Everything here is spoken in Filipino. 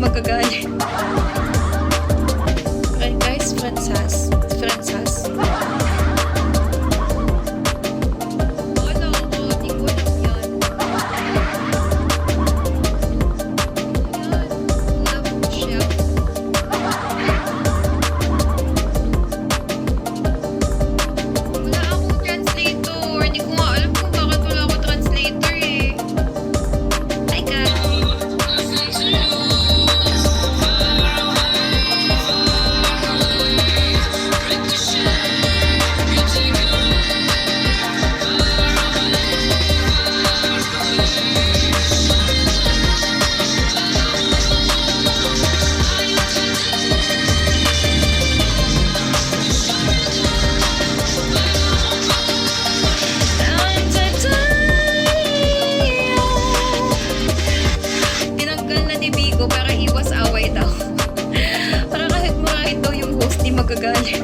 magagalit. Okay guys, Frances. Wala ko, di ko alam yan. Love chef. Wala akong translator. Di ko nga alam kung bakit wala akong translator eh. Hi guys. Tinanggal na ni Vigo para iwas away daw. Para kahit marahin daw yung host, di magagalit.